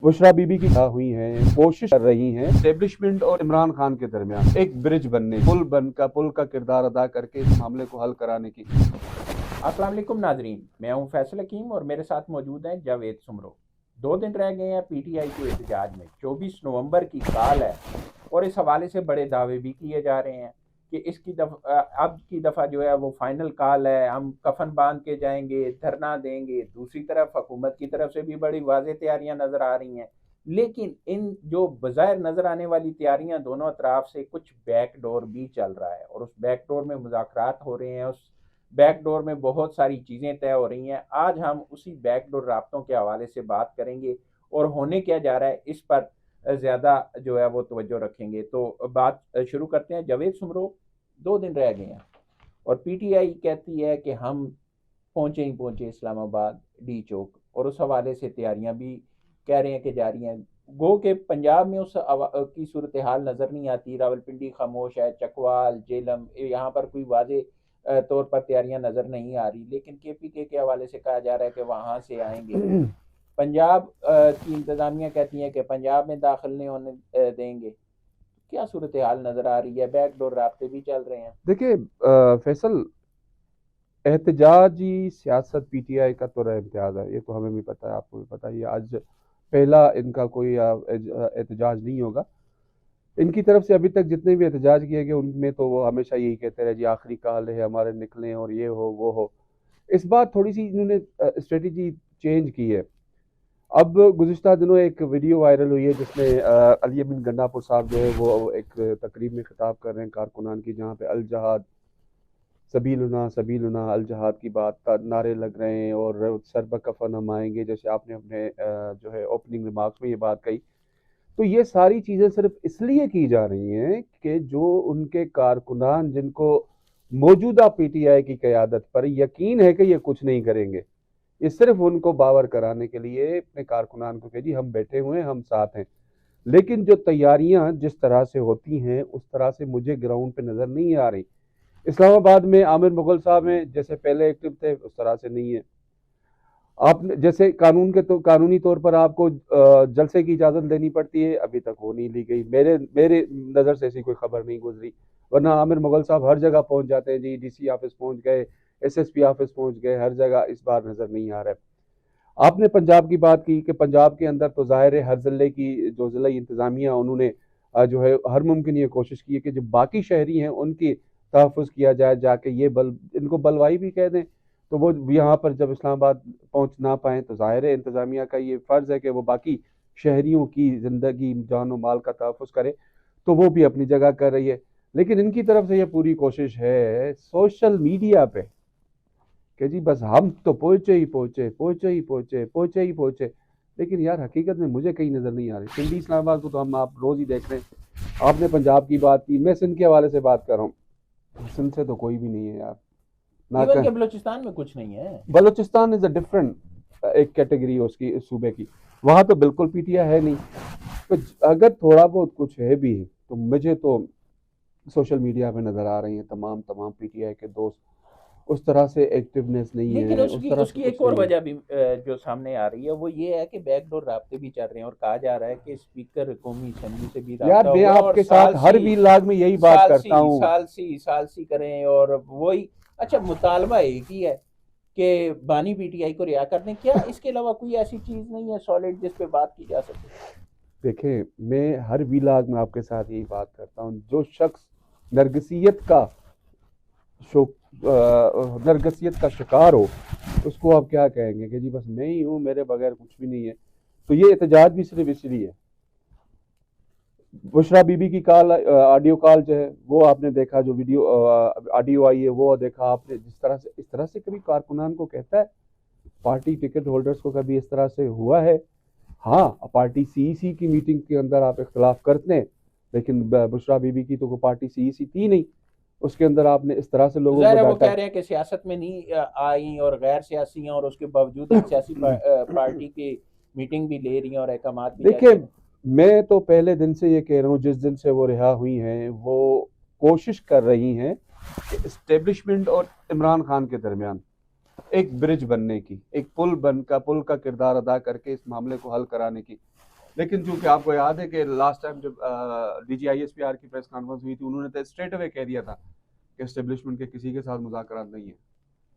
बुशरा बीबी की हुई हैं, कोशिश कर रही हैं एस्टेब्लिशमेंट और इमरान खान के दरमियान एक ब्रिज बनने, पुल का किरदार अदा करके इस मामले को हल कराने की। अस्सलाम वालेकुम नाजरीन, मैं हूं फैसल हकीम और मेरे साथ मौजूद हैं जावेद सुमरो। 2 दिन रह गए हैं पीटीआई के एहतजाज में। 24 नवंबर की काल है और इस हवाले से बड़े दावे भी किए जा रहे हैं कि अब की दफ़ा जो है वो फाइनल काल है, हम कफन बांध के जाएंगे, धरना देंगे। दूसरी तरफ हुकूमत की तरफ से भी बड़ी वाज़ेह तैयारियां नज़र आ रही हैं, लेकिन इन जो बज़ाहिर नज़र आने वाली तैयारियां दोनों अतराफ से कुछ बैक डोर भी चल रहा है और उस बैक डोर में मुज़ाकरात हो रहे हैं, उस बैकडोर में बहुत सारी चीज़ें तय हो रही हैं। आज हम उसी बैकडोर राब्तों के हवाले से बात करेंगे और होने क्या जा रहा है इस पर ज़्यादा जो है वो तवज्जो रखेंगे। तो बात शुरू करते हैं। जावेद सुमरो, 2 दिन रह गए हैं और पीटीआई कहती है कि हम पहुँचे ही पहुँचे इस्लामाबाद डी चौक, और उस हवाले से तैयारियां भी कह रहे हैं कि जारी हैं। गो के पंजाब में उस की सूरत हाल नज़र नहीं आती। रावलपिंडी खामोश है, चकवाल, जेलम, यहाँ पर कोई वाजे तौर पर तैयारियां नज़र नहीं आ रही, लेकिन केपीके के हवाले से कहा जा रहा है कि वहाँ से आएंगे। पंजाब की इंतज़ामिया कहती है कि पंजाब में दाखिल नहीं होने देंगे। क्या सूरत हाल नज़र आ रही है? बैकडोर रास्ते भी चल रहे हैं। देखिए फैसल, एहतजाजी सियासत पीटीआई का तो इम्तियाज है, ये तो हमें भी पता है, आपको भी पता है। ये आज पहला इनका कोई एहतजाज नहीं होगा। इनकी तरफ से अभी तक जितने भी एहतजाज किए गए उनमें तो वो हमेशा यही कहते रहे जी आखिरी काल है हमारे, निकलें और ये हो वो हो। इस बार थोड़ी सी इन्होंने स्ट्रेटजी चेंज की है। अब गुज़िश्ता दिनों एक वीडियो वायरल हुई है जिसमें अली अमीन गंडापुर साहब जो है वो एक तकरीब में खिताब कर रहे हैं कारकुनान की, जहाँ पे अल जहाद सबीलुना सबीलुना अल जहाद की बात का नारे लग रहे हैं और सर बकफन हम आएंगे, जैसे आपने अपने जो है ओपनिंग रिमार्क्स में ये बात कही। तो ये सारी चीज़ें सिर्फ इसलिए की जा रही हैं कि जो उनके कारकुनान, जिनको मौजूदा पीटीआई की क़यादत पर यकीन है कि ये कुछ नहीं करेंगे, ये सिर्फ उनको बावर कराने के लिए अपने कारकुनान को कि जी हम बैठे हुए हैं, हम साथ हैं। लेकिन जो तैयारियां जिस तरह से होती हैं उस तरह से मुझे ग्राउंड पे नज़र नहीं आ रही। इस्लामाबाद में आमिर मुगल साहब हैं, जैसे पहले एक्टिव थे उस तरह से नहीं है। आपने जैसे कानूनी तौर पर आपको जलसे की इजाज़त लेनी पड़ती है, अभी तक वो नहीं ली गई। मेरे मेरे नज़र से ऐसी कोई खबर नहीं गुजरी, वरना आमिर मुगल साहब हर जगह पहुंच जाते हैं जी, डीसी ऑफिस पहुंच गए, एसएसपी ऑफिस पहुंच गए, हर जगह। इस बार नज़र नहीं आ रहा है। आपने पंजाब की बात की कि पंजाब के अंदर तो ज़ाहिर है हर ज़िले की जो ज़िला इंतज़ामिया उन्होंने जो है हर मुमकिन ये कोशिश की है कि जो बाकी शहरी हैं उनकी तहफ़्फ़ुज़ किया जाए, जाके ये इनको बलवाई भी कह दें। तो वो यहाँ पर जब इस्लामाबाद पहुँच ना पाएँ तो ज़ाहिर है इंतज़ामिया का ये फ़र्ज़ है कि वो बाकी शहरियों की ज़िंदगी, जान और माल का तहफ़्फ़ुज़ करे। तो वो भी अपनी जगह कर रही है। लेकिन इनकी तरफ से ये पूरी कोशिश है सोशल मीडिया पे कि जी बस हम तो पहुँचे ही पहुँचे, पहुँचे ही पहुँचे, पहुँचे ही पहुँचे। लेकिन यार हकीकत में मुझे कहीं नज़र नहीं आ रही। सिंधी इस्लामाबाद को तो हम आप रोज़ ही देख रहे हैं। आपने पंजाब की बात की, मैं सिंध के हवाले से बात कर रहा हूँ। सिंध से तो कोई भी नहीं है यार। इवन के बलूचिस्तान में कुछ नहीं है। बलूचिस्तान इज़ अ डिफरेंट एक कैटेगरी है उसकी, इस सूबे की। वहाँ तो बिल्कुल पीटीआई है नहीं। तो अगर थोड़ा बहुत कुछ है भी तो मुझे तो सोशल मीडिया पे नज़र आ रही हैं तमाम पीटीआई के दोस्त, उस तरह से एक्टिवनेस नहीं लेकिन है, उस उसकी तरह से उसकी कुछ एक और नहीं है। वजह भी जो सामने आ रही है वो ये है कि बैकडोर राब्ते भी चल रहे हैं और कहा जा रहा है कि स्पीकर कौमी असम्बली से भी यार राब्ता मैं हुआ और आपके साथ हर वीलाग में यही बात करता हूँ। सालसी करें और वही। अच्छा, मुतालबा एक ही है कि बानी पीटीआई को रिहा कर दें। क्या इसके अलावा कोई ऐसी चीज़ नहीं है सॉलिड जिस पे बात की जा सके? देखें, मैं हर वीलाग में आपके साथ यही बात करता हूँ। जो शख्स नरगसियत का शो नरगसियत का शिकार हो उसको आप क्या कहेंगे कि जी बस मैं ही हूँ, मेरे बगैर कुछ भी नहीं है। तो ये एहतजाज भी सिर्फ इसलिए है। बुशरा बीबी की ऑडियो कॉल जो है वो आपने देखा, जो वीडियो ऑडियो आई है वो देखा आपने। इस तरह से कभी कारकुनान को कहता है? पार्टी टिकट होल्डर्स को कभी इस तरह से हुआ है? हाँ, पार्टी सीईसी की मीटिंग के अंदर आप इख्तलाफ करते हैं, लेकिन बुशरा बीबी की तो कोई पार्टी सीईसी थी नहीं, उसके अंदर आपने इस तरह से लोगों को ज़ाहिर है वो डांटा। कह रहे हैं कि सियासत में नहीं आई और गैर सियासी हैं और उसके बावजूद एक सियासी पार्टी की मीटिंग भी ले रही हैं और अहकाम भी जारी देखिए, कर रही हैं। मैं तो पहले दिन से ये कह रहा हूँ, जिस दिन से वो रिहा हुई हैं वो कोशिश कर रही हैं कि इस्टेब्लिशमेंट और इमरान खान के दरमियान एक ब्रिज बनने की, एक पुल का किरदार अदा करके इस मामले को हल कराने की। لیکن چونکہ آپ کو یاد ہے کہ لاسٹ ٹائم جب D G I S P R کی پریس کانفرنس ہوئی تھی انہوں نے تو اسٹریٹ اوے کہہ دیا تھا کہ اسٹیبلشمنٹ کے کسی کے ساتھ مذاکرات نہیں ہیں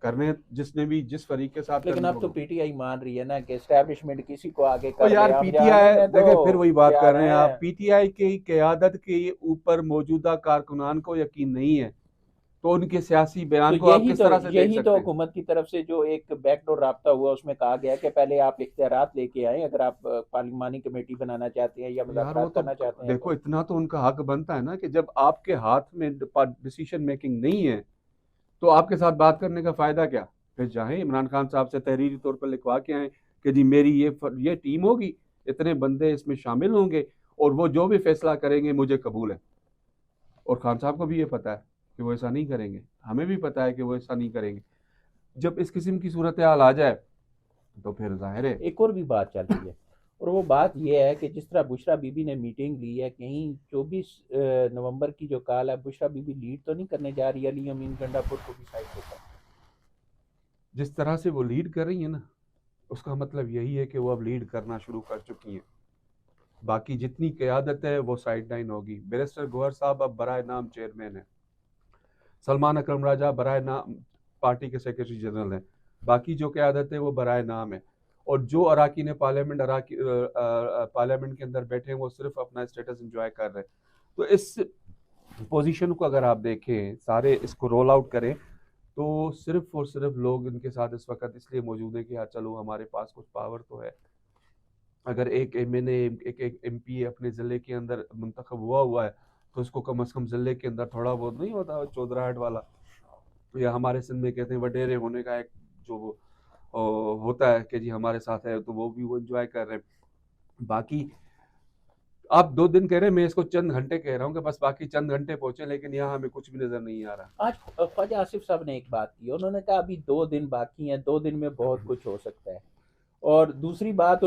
کرنے، جس نے بھی جس فریق کے ساتھ لیکن کرنے اب تو پی ٹی آئی مان رہی ہے نا کہ اسٹیبلشمنٹ کسی کو آگے کر یار دے. پی ٹی آئی دیکھیں پھر وہی بات کر رہے ہیں آپ، پی ٹی آئی کی قیادت کے اوپر موجودہ کارکنان کو یقین نہیں ہے تو ان کے سیاسی بیان کو آپ کس طرح سے دیکھ یہی سکتے تو ہیں؟ حکومت کی طرف سے جو ایک بیک ڈور رابطہ ہوا اس میں کہا گیا کہ پہلے آپ اختیارات لے کے آئیں اگر آپ پارلیمانی کمیٹی بنانا چاہتے ہیں یا یار وہ مذاکرات تو کرنا چاہتے ہیں. دیکھو اتنا تو ان کا حق بنتا ہے نا کہ جب آپ کے ہاتھ میں ڈیسیشن میکنگ نہیں ہے تو آپ کے ساتھ بات کرنے کا فائدہ کیا؟ پھر جائیں عمران خان صاحب سے تحریری طور پر لکھوا کے آئیں کہ جی میری یہ ٹیم ہوگی، اتنے بندے اس میں شامل ہوں گے اور وہ جو بھی فیصلہ کریں گے مجھے قبول ہے. اور خان صاحب کو بھی یہ پتہ ہے کہ وہ ایسا نہیں کریں گے، ہمیں بھی پتہ ہے کہ وہ ایسا نہیں کریں گے. جب اس قسم کی صورتحال آ جائے تو پھر ظاہر ہے ایک اور بھی بات چل رہی ہے اور وہ بات یہ ہے کہ جس طرح بشرا بی بی نے میٹنگ لی ہے کہیں 24 نومبر کی جو کال ہے بشرا بی بی لیڈ تو نہیں کرنے جا رہی علی امین گنڈا پور کو بھی سائڈ پہ کر. جس طرح سے وہ لیڈ کر رہی ہیں نا اس کا مطلب یہی ہے کہ وہ اب لیڈ کرنا شروع کر چکی ہیں. باقی جتنی قیادت ہے وہ سائیڈ لائن ہوگی. بیرسٹر گوہر صاحب اب برائے نام چیئرمین ہیں، سلمان اکرم راجہ برائے نام پارٹی کے سیکرٹری جنرل ہیں، باقی جو قیادت ہے وہ برائے نام ہے. اور جو اراکین پارلیمنٹ کے اندر بیٹھے ہیں وہ صرف اپنا اسٹیٹس انجوائے کر رہے ہیں. تو اس پوزیشن کو اگر آپ دیکھیں سارے اس کو رول آؤٹ کریں تو صرف اور صرف لوگ ان کے ساتھ اس وقت اس لیے موجود ہیں کہ ہاں چلو ہمارے پاس کچھ پاور تو ہے. اگر ایک ایم این اے ایک ایم پی اپنے ضلع کے اندر منتخب ہوا ہے تو اس کو کم از کم ضلع کے اندر تھوڑا بہت نہیں ہوتا چودراہٹ والا یا ہمارے سندھ میں کہتے ہیں وڈیرے ہونے کا ایک جو ہوتا ہے کہ جی ہمارے ساتھ ہے تو وہ بھی وہ انجوائے کر رہے ہیں. باقی آپ 2 دن کہہ رہے ہیں، میں اس کو چند گھنٹے کہہ رہا ہوں کہ بس باقی چند گھنٹے پہنچے لیکن یہاں ہمیں کچھ بھی نظر نہیں آ رہا. آج خواجہ آصف صاحب نے ایک بات کی، انہوں نے کہا ابھی 2 دن باقی ہیں، 2 دن میں بہت کچھ ہو سکتا ہے. اور دوسری بات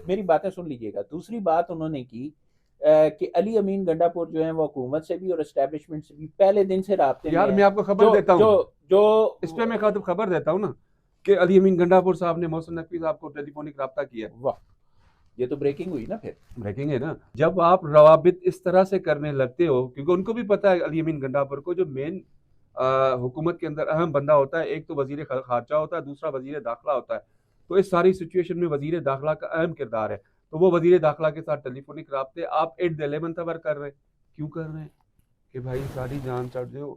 میری باتیں سن لیجئے گا. دوسری بات انہوں نے کی کہ علی امین گنڈا پور جو ہیں وہ حکومت سے بھی اور اسٹیبلشمنٹ سے بھی پہلے دن سے رابطے میں یار میں آپ کو خبر دیتا ہوں جو اس پہ میں خبر دیتا ہوں نا کہ علی امین گنڈا پور صاحب نے محسن نقوی صاحب کو ٹیلی فونک رابطہ کیا. واہ، یہ تو بریکنگ ہوئی نا. پھر بریکنگ ہے نا. جب آپ روابط اس طرح سے کرنے لگتے ہو کیونکہ ان کو بھی پتا ہے علی امین گنڈا پور کو جو مین حکومت کے اندر اہم بندہ ہوتا ہے ایک تو وزیر خارجہ ہوتا ہے دوسرا وزیر داخلہ ہوتا ہے. تو اس ساری سچویشن میں وزیر داخلہ کا اہم کردار ہے. تو وہ وزیر داخلہ کے ساتھ ٹیلی فونک رابطے آپ 8 آور کر رہے ہیں. کیوں کر رہے ہیں؟ کہ بھائی ساری جان چڑھ دو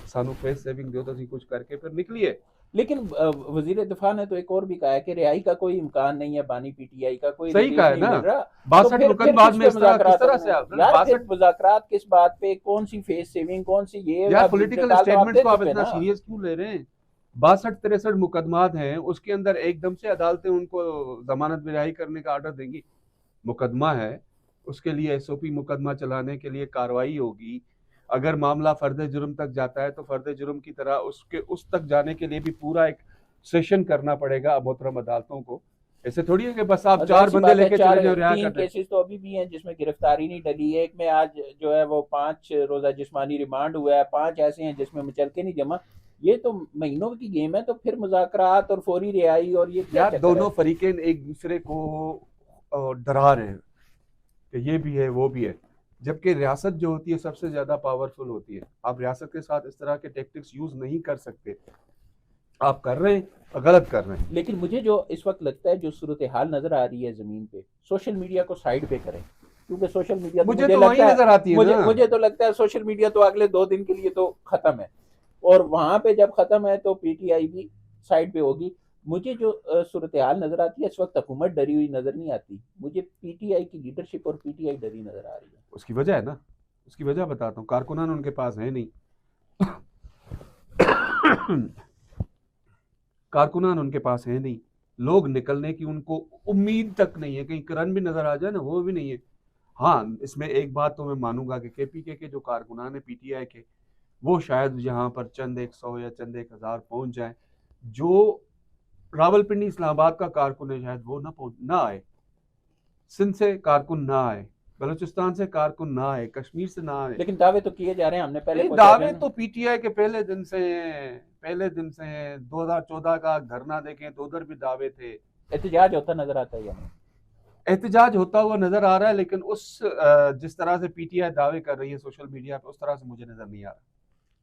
سانو فیس سیونگ دو تو کچھ کر کے پھر نکلیے. لیکن وزیر دفاع نے تو ایک اور بھی کہا ہے کہ رہائی کا کوئی امکان نہیں ہے، بانی پی ٹی آئی کا کوئی صحیح کہا ہے نہیں نا. مل رہا. 62 مقدمات میں اس طرح سے مذاکرات کس بات پہ، کون سی فیس سیونگ، کون سی یہ یار پولیٹیکل اسٹیٹمنٹس کو آپ اتنا سیریس کیوں لے رہے ہیں؟ 62-63 مقدمات ہیں اس کے اندر ایک دم سے عدالتیں ان کو ضمانت میں رہائی کرنے کا آرڈر دیں گی. مقدمہ ہے اس کے لیے ایس او پی مقدمہ چلانے کے لیے کارروائی ہوگی. اگر معاملہ فرد جرم تک جاتا ہے تو فرد جرم کی طرح اس تک جانے کے لیے بھی پورا ایک سیشن کرنا پڑے گا محترم عدالتوں کو. ایسے تھوڑی ہے کہ بس آپ 4 بندے لے کے چلے جائیں اور رہا کر دیں. 3 کیسز تو ابھی بھی ہیں جس میں گرفتاری نہیں ڈلی ہے. ایک میں آج جو ہے وہ 5 روزہ جسمانی ریمانڈ ہوا ہے، 5 ایسے ہیں جس میں مچلکے نہیں جمع. یہ تو مہینوں کی گیم ہے. تو پھر مذاکرات اور فوری رہائی اور یہ یار دونوں فریقین ایک دوسرے کو ڈرا رہے ہیں کہ یہ بھی ہے وہ بھی ہے، جبکہ ریاست جو ہوتی ہے سب سے زیادہ پاورفل ہوتی ہے. آپ ریاست کے ساتھ اس طرح کے ٹیکٹکس یوز نہیں کر سکتے. آپ کر رہے ہیں غلط کر رہے ہیں. لیکن مجھے جو اس وقت لگتا ہے جو صورتحال نظر آ رہی ہے زمین پہ، سوشل میڈیا کو سائیڈ پہ کریں کیونکہ سوشل میڈیا مجھے تو وہی نظر آتی ہے نا. مجھے تو لگتا ہے سوشل میڈیا تو اگلے 2 دن کے لیے تو ختم ہے اور وہاں پہ جب ختم ہے تو پی ٹی آئی بھی سائیڈ پہ ہوگی. مجھے جو صورتحال نظر آتی ہے اس وقت حکومت ڈری ہوئی نظر نہیں آتی. مجھے پی ٹی آئی کی لیڈرشپ اور پی ٹی آئی ڈری نظر آ رہی ہے. اس کی وجہ ہے نا، اس کی وجہ بتاتا ہوں. کارکنان ان کے پاس ہے نہیں، کارکنان ان کے پاس ہے نہیں. لوگ نکلنے کی ان کو امید تک نہیں ہے. کہیں کرن بھی نظر آ جائے نا وہ بھی نہیں ہے. ہاں اس میں ایک بات تو میں مانوں گا کہ کے پی کے جو کارکنان ہیں پی ٹی آئی کے وہ شاید یہاں پر چند 100 یا چند 1000 پہنچ جائیں. جو راول پنڈی اسلام آباد کا کارکن ہے شاید وہ نہ آئے، سندھ سے کارکن نہ آئے، بلوچستان سے کارکن نہ آئے، کشمیر سے نہ آئے. لیکن دعوے تو کیے جا رہے ہیں. ہم نے پہلے دعوے تو پی ٹی آئی کے پہلے دن سے ہیں. 2014 کا دھرنا دیکھیں تو ادھر بھی دعوے تھے. احتجاج ہوتا نظر آتا ہے. एहतजाज होता हुआ नजर आ रहा है, लेकिन उस जिस तरह से पीटीआई दावे कर रही है सोशल मीडिया पे, उस तरह से मुझे नजर नहीं आ रहा।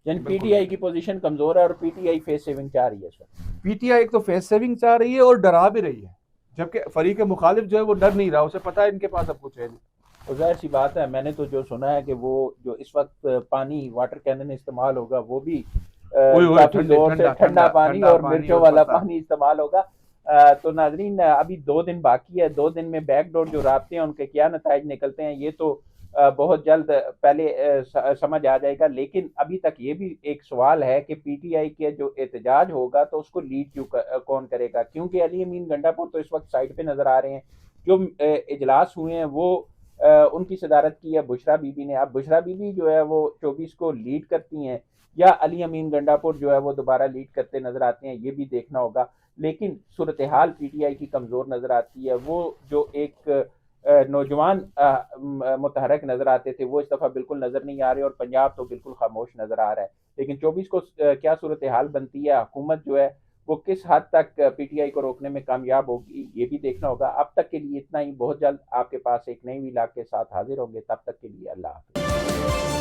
यानी बिल्कुल पीटीआई की पोजीशन कमजोर है और पीटीआई फेस सेविंग चाह रही है इस वक्त। पीटीआई एक तो फेस सेविंग चाह रही है और डरा भी रही है, जबकि फरीक मुखालिफ जो है वो डर नहीं रहा, उसे पता है इनके पास अब कुछ है नहीं। और जाहिर सी बात है, मैंने तो जो सुना है कि वो जो इस वक्त पानी वाटर कैनन इस्तेमाल होगा वो भी काफी जोर से ठंडा पानी और मिर्चों वाला पानी इस्तेमाल होगा। तो नाजरीन, अभी 2 दिन बाकी है, 2 दिन में बैकडोर जो राब्ते हैं उनके क्या नताइज निकलते हैं ये तो बहुत जल्द पहले समझ आ जाएगा। लेकिन अभी तक ये भी एक सवाल है कि पीटीआई के जो एहतजाज होगा तो उसको लीड कौन करेगा, क्योंकि अली अमीन गंडापुर तो इस वक्त साइड पे नजर आ रहे हैं। जो इजलास हुए हैं वो उनकी सदारत की है बुशरा बीबी ने। अब बुशरा बीबी जो है वो 24 को लीड करती हैं या अली अमीन गंडापुर जो है वो दोबारा लीड करते नजर आते हैं, ये भी देखना होगा। लेकिन सूरत हाल पीटीआई की कमज़ोर नज़र आती है। वो जो एक नौजवान मुतहरक नज़र आते थे वो इस दफ़ा बिल्कुल नज़र नहीं आ रहे और पंजाब तो बिल्कुल खामोश नज़र आ रहा है। लेकिन 24 को क्या सूरत हाल बनती है, हुकूमत जो है वो किस हद तक पीटीआई को रोकने में कामयाब होगी, ये भी देखना होगा। अब तक के लिए इतना ही, बहुत जल्द आपके पास एक नई व्लॉग के साथ हाजिर होंगे, तब तक के लिए अल्लाह हाफ़िज़।